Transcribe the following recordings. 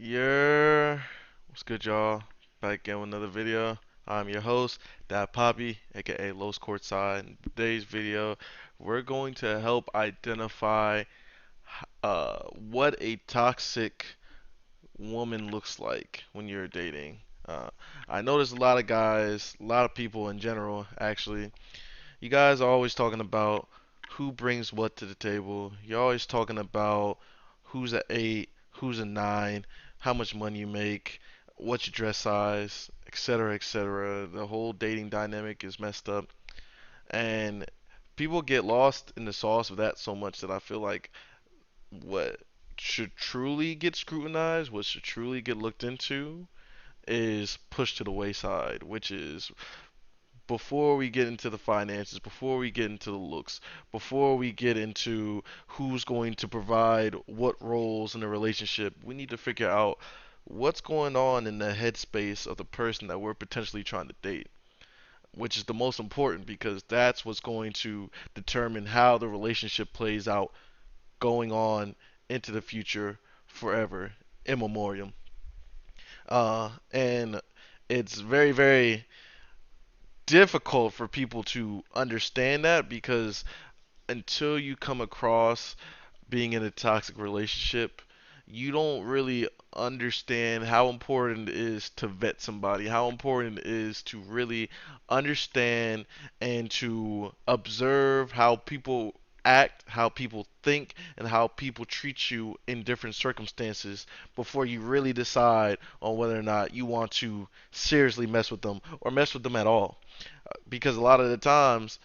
Yeah, what's good, y'all? Back again with another video. I'm your host, Dad Poppy, aka Los Courtside. In today's video, we're going to help identify what a toxic woman looks like when you're dating. Uh, I know there's a lot of guys, a lot of people in general, actually. You guys are always talking about who brings what to the table. You're always talking about who's a 8, who's a 9, how much money you make, what's your dress size, etc., etc. The whole dating dynamic is messed up, and people get lost in the sauce of that so much that I feel like what should truly get scrutinized, what should truly get looked into, is pushed to the wayside, which is before we get into the finances, before we get into the looks, before we get into who's going to provide what roles in the relationship, we need to figure out what's going on in the headspace of the person that we're potentially trying to date, which is the most important because that's what's going to determine how the relationship plays out going on into the future forever, in memoriam. And it's very, very difficult for people to understand that because until you come across being in a toxic relationship, you don't really understand how important it is to vet somebody, how important it is to really understand and to observe how people act, how people think, and how people treat you in different circumstances before you really decide on whether or not you want to seriously mess with them or mess with them at all. Because a lot of the times,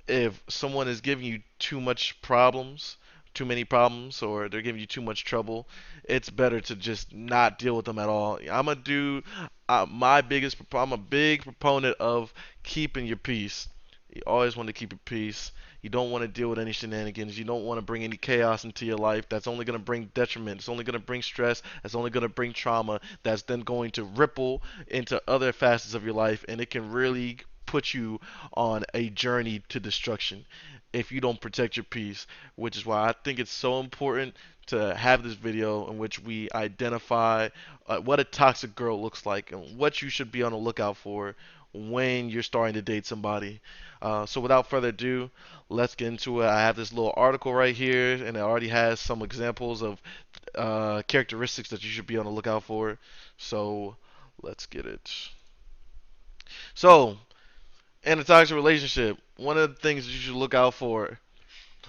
if someone is giving you too much problems, too many problems, or they're giving you too much trouble, it's better to just not deal with them at all. I'm a dude. I'm a big proponent of keeping your peace. You always want to keep your peace. You don't want to deal with any shenanigans. You don't want to bring any chaos into your life. That's only going to bring detriment. It's only going to bring stress. It's only going to bring trauma. That's then going to ripple into other facets of your life, and it can really put you on a journey to destruction if you don't protect your peace, which is why I think it's so important to have this video in which we identify what a toxic girl looks like and what you should be on the lookout for when you're starting to date somebody. So without further ado, let's get into it. I have this little article right here, and it already has some examples of characteristics that you should be on the lookout for. So let's get it. So, in a toxic relationship, one of the things you should look out for,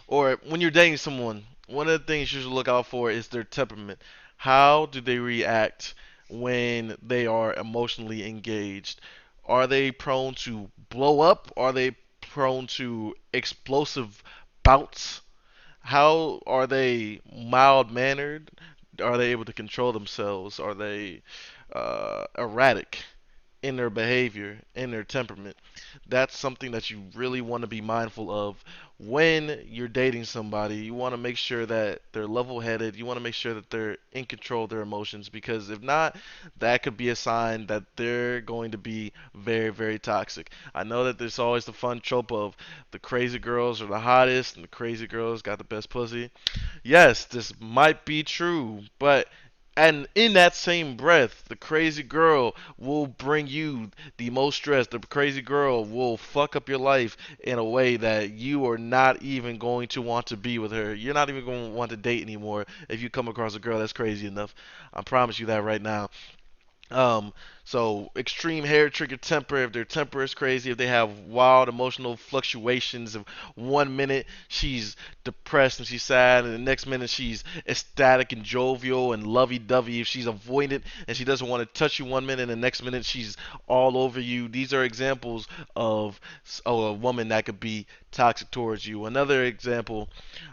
or when you're dating someone, one of the things you should look out for is their temperament. How do they react when they are emotionally engaged? Are they prone to blow up? Are they prone to explosive bouts? How are they mild mannered? Are they able to control themselves? Are they erratic in their behavior, in their temperament? That's something that you really want to be mindful of when you're dating somebody. You want to make sure that they're level headed. You want to make sure that they're in control of their emotions because if not, that could be a sign that they're going to be very, very toxic. I know that there's always the fun trope of the crazy girls are the hottest and the crazy girls got the best pussy. Yes, this might be true, but and in that same breath, the crazy girl will bring you the most stress. The crazy girl will fuck up your life in a way that you are not even going to want to be with her. You're not even going to want to date anymore if you come across a girl that's crazy enough. I promise you that right now. Um, so extreme hair trigger temper. If their temper is crazy, if they have wild emotional fluctuations, of 1 minute she's depressed and she's sad, and the next minute she's ecstatic and jovial and lovey-dovey. If she's avoidant and she doesn't want to touch you 1 minute, and the next minute she's all over you. These are examples of a woman that could be toxic towards you. Another example,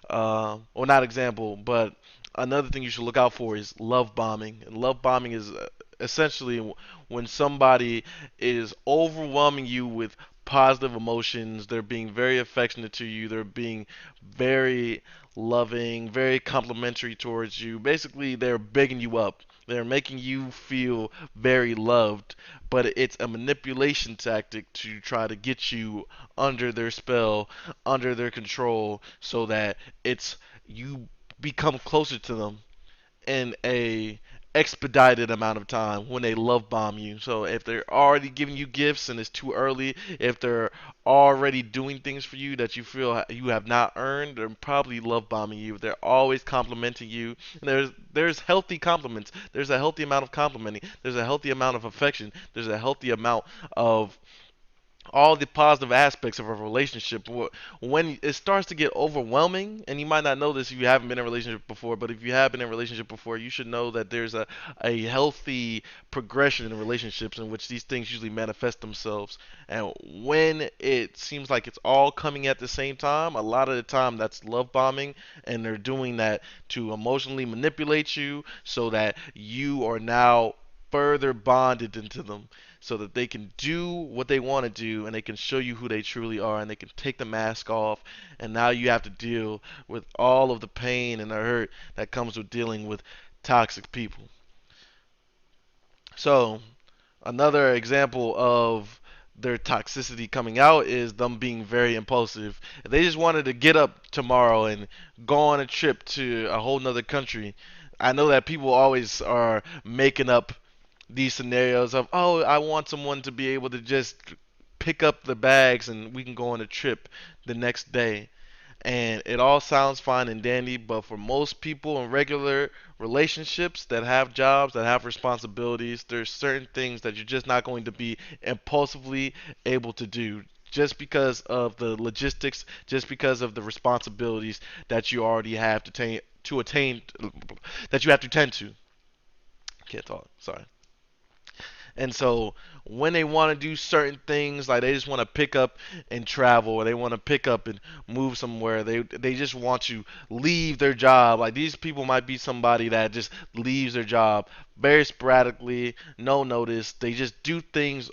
or not example, but another thing you should look out for is love bombing. And love bombing is essentially when somebody is overwhelming you with positive emotions, they're being very affectionate to you, they're being very loving, very complimentary towards you. Basically, they're bigging you up. They're making you feel very loved, but it's a manipulation tactic to try to get you under their spell, under their control, so that it's you become closer to them in a expedited amount of time when they love bomb you. So if they're already giving you gifts and it's too early, if they're already doing things for you that you feel you have not earned, they're probably love bombing you. They're always complimenting you. And there's healthy compliments. There's a healthy amount of complimenting. There's a healthy amount of affection. There's a healthy amount of all the positive aspects of a relationship. When it starts to get overwhelming, and you might not know this if you haven't been in a relationship before, but if you have been in a relationship before, you should know that there's a healthy progression in relationships in which these things usually manifest themselves. And when it seems like it's all coming at the same time, a lot of the time that's love bombing, and they're doing that to emotionally manipulate you so that you are now further bonded into them so that they can do what they want to do and they can show you who they truly are and they can take the mask off, and now you have to deal with all of the pain and the hurt that comes with dealing with toxic people. So another example of their toxicity coming out is them being very impulsive. If they just wanted to get up tomorrow and go on a trip to a whole nother country, I know that people always are making up these scenarios of, oh, I want someone to be able to just pick up the bags and we can go on a trip the next day. And it all sounds fine and dandy, but for most people in regular relationships that have jobs, that have responsibilities, there's certain things that you're just not going to be impulsively able to do just because of the logistics, just because of the responsibilities that you already have to attain that you have to tend to. Can't talk. Sorry. And so when they want to do certain things, like they just want to pick up and travel, or they want to pick up and move somewhere, they just want to leave their job. Like these people might be somebody that just leaves their job very sporadically, no notice. They just do things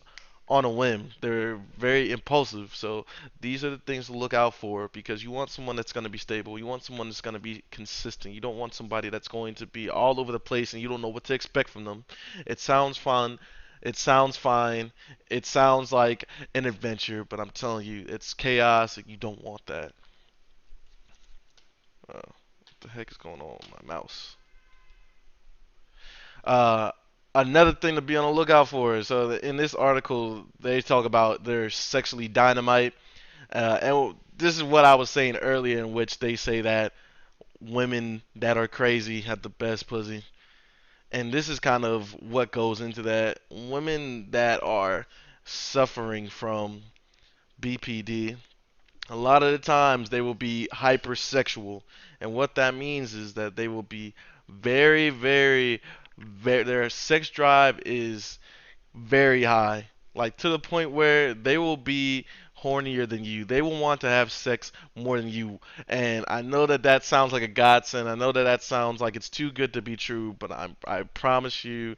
on a whim. They're very impulsive. So these are the things to look out for because you want someone that's going to be stable. You want someone that's going to be consistent. You don't want somebody that's going to be all over the place and you don't know what to expect from them. It sounds fun. It sounds fine. It sounds like an adventure, but I'm telling you, it's chaos and you don't want that. What the heck is going on with my mouse? Uh, Another thing to be on the lookout for. So in this article, they talk about they're sexually dynamite. And this is what I was saying earlier, in which they say that women that are crazy have the best pussy. And this is kind of what goes into that. Women that are suffering from BPD, a lot of the times they will be hypersexual. And what that means is that they will be very, very, very, their sex drive is very high. Like to the point where they will be hornier than you. They will want to have sex more than you. And I know that that sounds like a godsend. I know that that sounds like it's too good to be true, but I promise you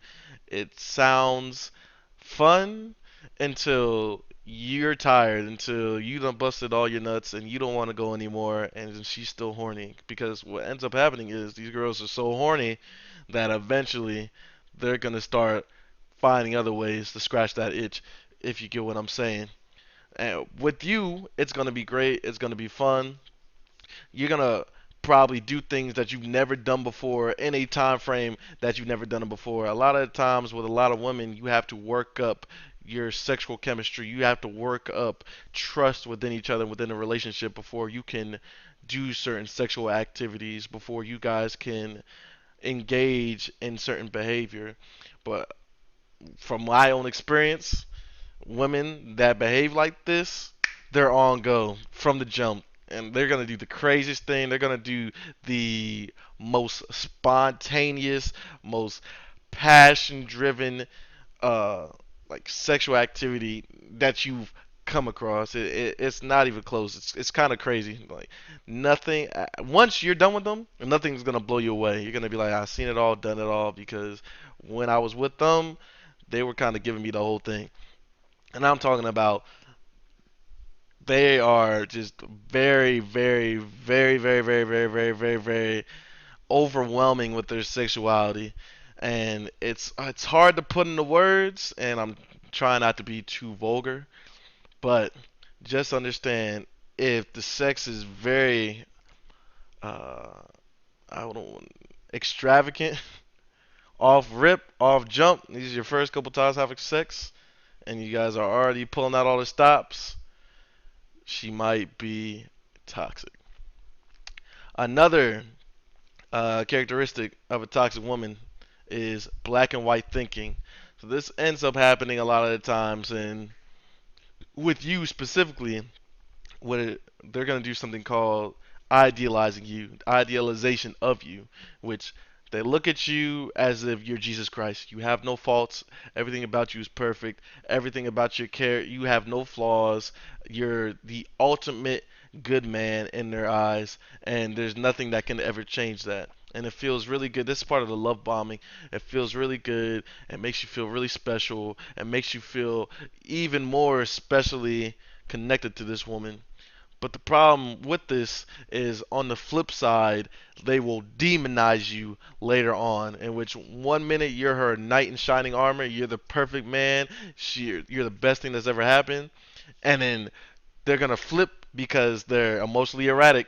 it sounds fun until you're tired, until you done busted all your nuts and you don't want to go anymore and she's still horny. Because what ends up happening is these girls are so horny that eventually they're gonna start finding other ways to scratch that itch, if you get what I'm saying. And with you, it's gonna be great. It's gonna be fun. You're gonna probably do things that you've never done before in a time frame that you've never done it before. A lot of times with a lot of women, you have to work up your sexual chemistry. You have to work up trust within each other within a relationship before you can do certain sexual activities, before you guys can engage in certain behavior. But from my own experience, women that behave like this, they're on go from the jump. And they're going to do the craziest thing. They're going to do the most spontaneous, most passion driven, uh, like sexual activity that you've come across. It's not even close. It's kind of crazy. Like nothing. Once you're done with them, nothing's gonna blow you away. You're gonna be like, I've seen it all, done it all. Because when I was with them, they were kind of giving me the whole thing. And I'm talking about they are just very, very, very, very, very, very, very, very, very overwhelming with their sexuality, and it's hard to put into words. And I'm trying not to be too vulgar, but just understand if the sex is very uh, I don't extravagant Off rip, off jump, these are your first couple times having sex, and you guys are already pulling out all the stops. She might be toxic. Another characteristic of a toxic woman is black and white thinking. So this ends up happening a lot of the times, and with you specifically, they're going to do something called idealizing you, idealization of you, which they look at you as if you're Jesus Christ. You have no faults. Everything about you is perfect. Everything about your character, you have no flaws. You're the ultimate good man in their eyes, and there's nothing that can ever change that. And it feels really good. This is part of the love bombing. It feels really good. It makes you feel really special. It makes you feel even more especially connected to this woman. But the problem with this is on the flip side, they will demonize you later on, in which one minute you're her knight in shining armor, you're the perfect man, you're the best thing that's ever happened, and then they're gonna flip because they're emotionally erratic.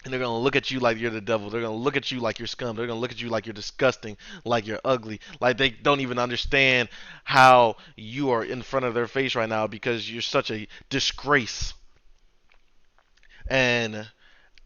And they're gonna look at you like you're the devil. They're gonna look at you like you're scum. They're gonna look at you like you're disgusting, like you're ugly. Like they don't even understand how you are in front of their face right now because you're such a disgrace. And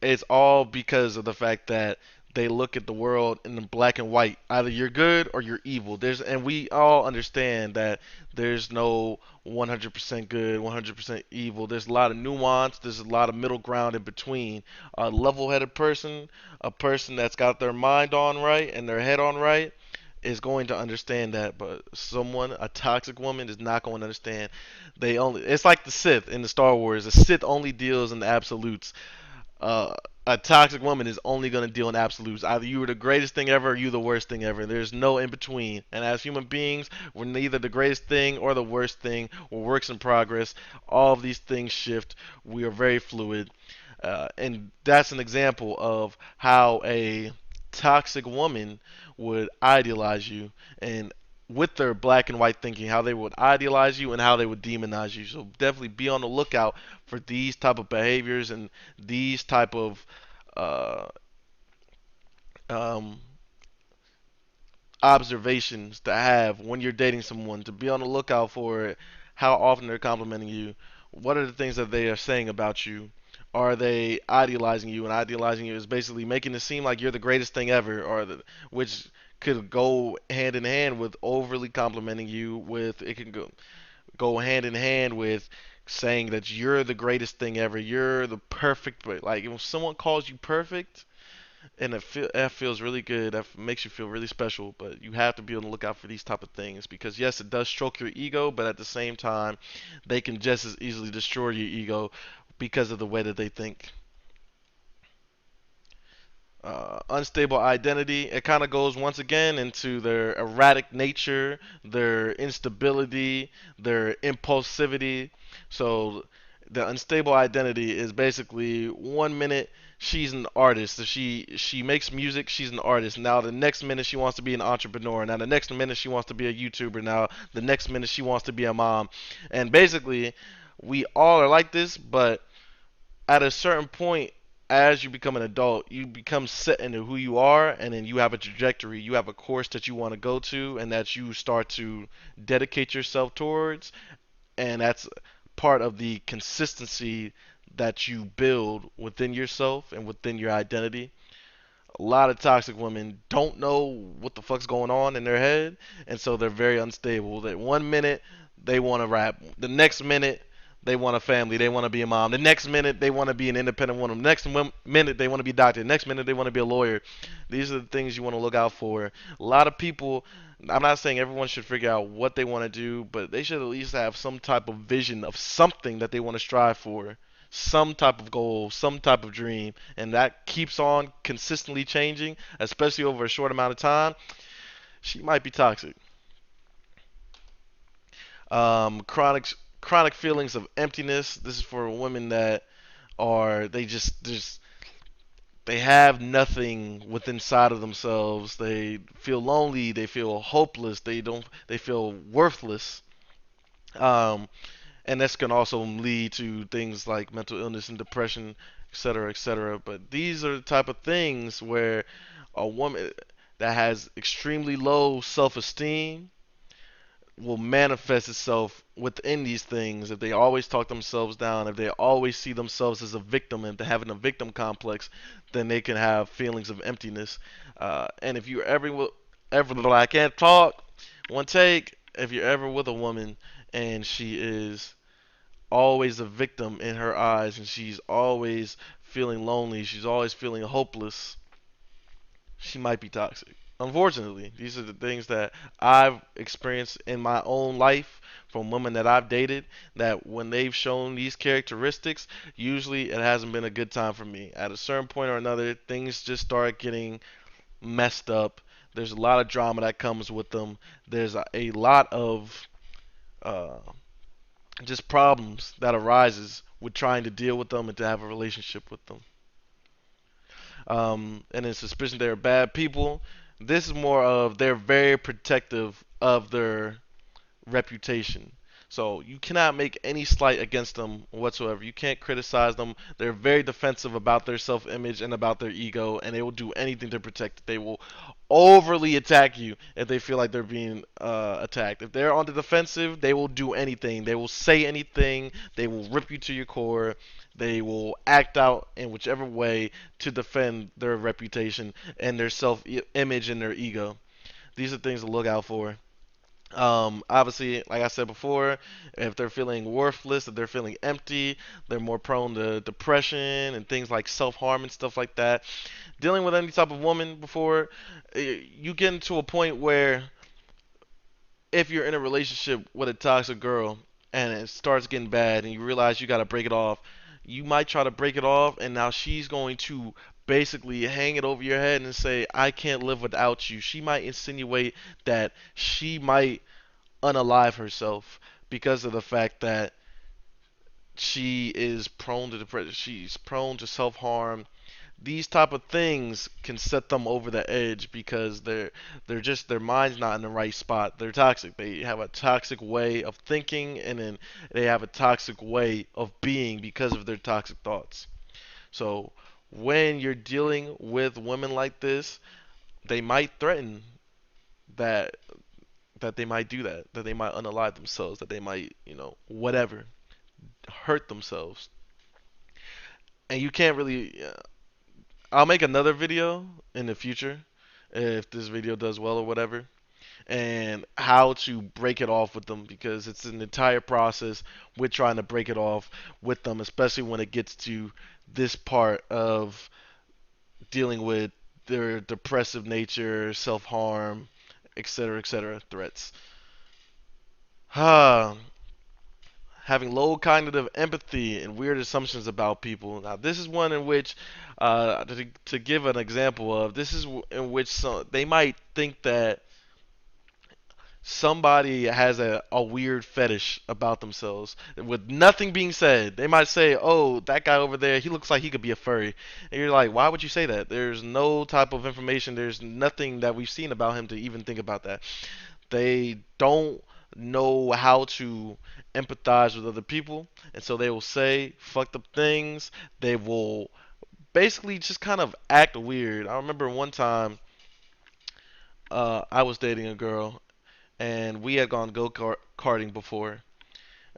it's all because of the fact that they look at the world in black and white. Either you're good or you're evil. And we all understand that there's no 100% good, 100% evil. There's a lot of nuance. There's a lot of middle ground in between. A level-headed person, a person that's got their mind on right and their head on right, is going to understand that, but a toxic woman, is not going to understand. It's like the Sith in the Star Wars. The Sith only deals in the absolutes. uh, a toxic woman is only going to deal in absolutes. Either you were the greatest thing ever or you the worst thing ever. There's no in between. And as human beings, we're neither the greatest thing or the worst thing. We're works in progress. All of these things shift. We are very fluid. And that's an example of how a toxic woman would idealize you, and with their black and white thinking, how they would idealize you and how they would demonize you. So definitely be on the lookout for these type of behaviors and these type of uh, um, observations to have when you're dating someone. To be on the lookout for how often they're complimenting you. What are the things that they are saying about you? Are they idealizing you? And idealizing you is basically making it seem like you're the greatest thing ever, which could go hand in hand with overly complimenting you. With it can go hand in hand with saying that you're the greatest thing ever. You're the perfect. But like if someone calls you perfect, and that feels really good. That makes you feel really special. But you have to be on the lookout for these type of things because yes, it does stroke your ego, but at the same time, they can just as easily destroy your ego because of the way that they think. Unstable identity. It kind of goes once again into their erratic nature, their instability, their impulsivity. So the unstable identity is basically one minute she's an artist, so she makes music, she's an artist. Now the next minute she wants to be an entrepreneur. Now the next minute she wants to be a YouTuber. Now the next minute she wants to be a mom. And basically, we all are like this, but at a certain point, as you become an adult, you become set into who you are, and then you have a trajectory, you have a course that you want to go to, and that you start to dedicate yourself towards, and that's part of the consistency that you build within yourself and within your identity. A lot of toxic women don't know what the fuck's going on in their head, and so they're very unstable. That one minute they want to rap, the next minute they want a family, they want to be a mom, the next minute they want to be an independent woman, the next minute they want to be a doctor, the next minute they want to be a lawyer. These are the things you want to look out for. A lot of people, I'm not saying everyone should figure out what they want to do, but they should at least have some type of vision of something that they want to strive for, some type of goal, some type of dream, and that keeps on consistently changing, especially over a short amount of time. She might be toxic. Chronic feelings of emptiness. This is for women that are they have nothing within inside of themselves. They feel lonely. They feel hopeless. They feel worthless. Um, and this can also lead to things like mental illness and depression, etc., etc. But these are the type of things where a woman, that has extremely low self-esteem will manifest itself within these things. If they always talk themselves down, if they always see themselves as a victim and having a victim complex, then they can have feelings of emptiness. And if you ever, I can't talk, one take, if you're ever with a woman and she is always a victim in her eyes and she's always feeling lonely, she's always feeling hopeless, she might be toxic. Unfortunately, these are the things that I've experienced in my own life from women that I've dated. That when they've shown these characteristics, usually it hasn't been a good time for me. At a certain point or another, things just start getting messed up. There's a lot of drama that comes with them. There's a lot of uh, just problems that arises with trying to deal with them and to have a relationship with them. And in suspicion they're bad people. This is more of they're very protective of their reputation. So you cannot make any slight against them whatsoever. You can't criticize them. They're very defensive about their self-image and about their ego, and they will do anything to protect it. They will overly attack you if they feel like they're being attacked. If they're on the defensive, they will do anything. They will say anything. They will rip you to your core. They will act out in whichever way to defend their reputation and their self-image and their ego. These are things to look out for. Obviously, like I said before, if they're feeling worthless, if they're feeling empty, they're more prone to depression and things like self-harm and stuff like that. Dealing with any type of woman before, you get into a point where if you're in a relationship with a toxic girl and it starts getting bad and you realize you got to break it off, you might try to break it off and now she's going to basically hang it over your head and say, I can't live without you. She might insinuate that she might unalive herself because of the fact that she is prone to depression, she's prone to self-harm. These type of things can set them over the edge because they're just their mind's not in the right spot. They're toxic. They have a toxic way of thinking and then they have a toxic way of being because of their toxic thoughts. So when you're dealing with women like this, they might threaten that they might do that, that they might unalive themselves, that they might, whatever, hurt themselves. And you can't really. I'll make another video in the future if this video does well or whatever, and how to break it off with them because it's an entire process with trying to break it off with them, especially when it gets to this part of dealing with their depressive nature, self harm, etc., threats. Having low cognitive empathy and weird assumptions about people. Now, this is one in which, to give an example of, this is in which they might think that somebody has a weird fetish about themselves with nothing being said. They might say, oh, that guy over there, he looks like he could be a furry. And you're like, why would you say that? There's no type of information, there's nothing that we've seen about him to even think about that. They don't know how to empathize with other people, and so they will say fucked up things. They will basically just kind of act weird. I remember one time I was dating a girl, and we had gone karting before,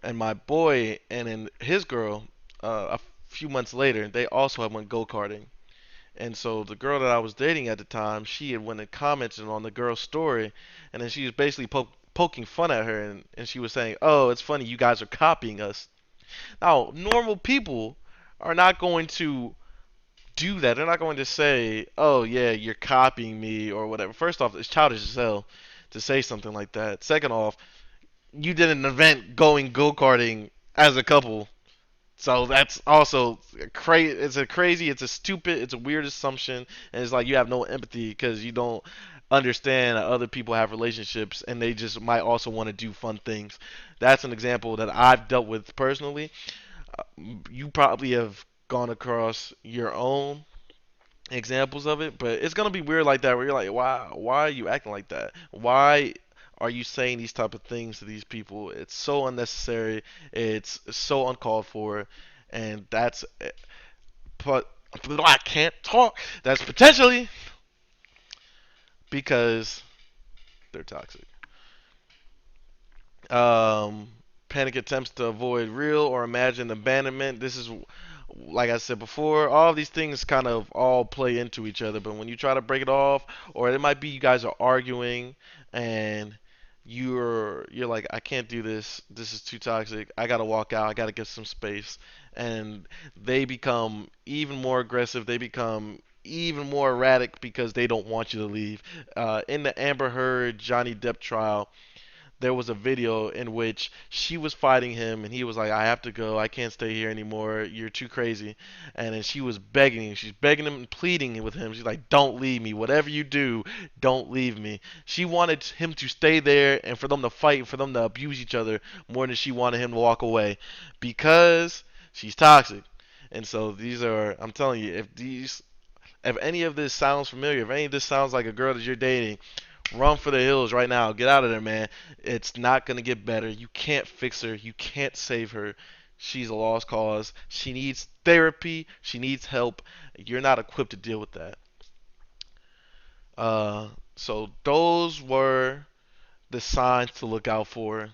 and my boy and then his girl, a few months later, they also had went go karting. And so the girl that I was dating at the time, she had went and commented on the girl's story, and then she was basically poking fun at her, and she was saying, "Oh, it's funny, you guys are copying us." Now, normal people are not going to do that. They're not going to say, "Oh, yeah, you're copying me" or whatever. First off, it's childish as hell to say something like that. Second off, you did an event going go karting as a couple. So that's also crazy. It's a crazy, it's a stupid, it's a weird assumption, and it's like you have no empathy because you don't understand that other people have relationships and they just might also want to do fun things. That's an example that I've dealt with personally. Uh, You probably have gone across your own examples of it, but it's gonna be weird like that where you're like, why are you acting like that? Why are you saying these type of things to these people? It's so unnecessary. It's so uncalled for, and but I can't talk. That's potentially because they're toxic. Um, Panic attempts to avoid real or imagined abandonment. This is, like I said before, all of these things kind of all play into each other. But when you try to break it off, or it might be you guys are arguing and you're like, I can't do this. This is too toxic. I gotta walk out. I gotta get some space. And they become even more aggressive. They become even more erratic because they don't want you to leave. In the Amber Heard Johnny Depp trial, there was a video in which she was fighting him and he was like, I have to go, I can't stay here anymore, you're too crazy. And then she was begging him, she's begging him and pleading with him, she's like, don't leave me, whatever you do, don't leave me. She wanted him to stay there and for them to fight and for them to abuse each other more than she wanted him to walk away, because she's toxic. And so these are, I'm telling you, if any of this sounds familiar, if any of this sounds like a girl that you're dating, run for the hills right now. Get out of there, man. It's not going to get better. You can't fix her. You can't save her. She's a lost cause. She needs therapy. She needs help. You're not equipped to deal with that. So those were the signs to look out for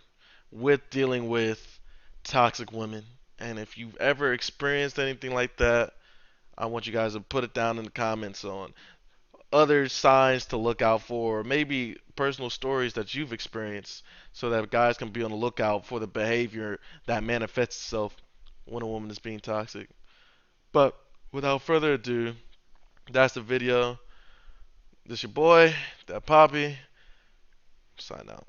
with dealing with toxic women. And if you've ever experienced anything like that, I want you guys to put it down in the comments on other signs to look out for, or maybe personal stories that you've experienced, so that guys can be on the lookout for the behavior that manifests itself when a woman is being toxic. But without further ado, that's the video. This your boy, that Poppy. Sign out.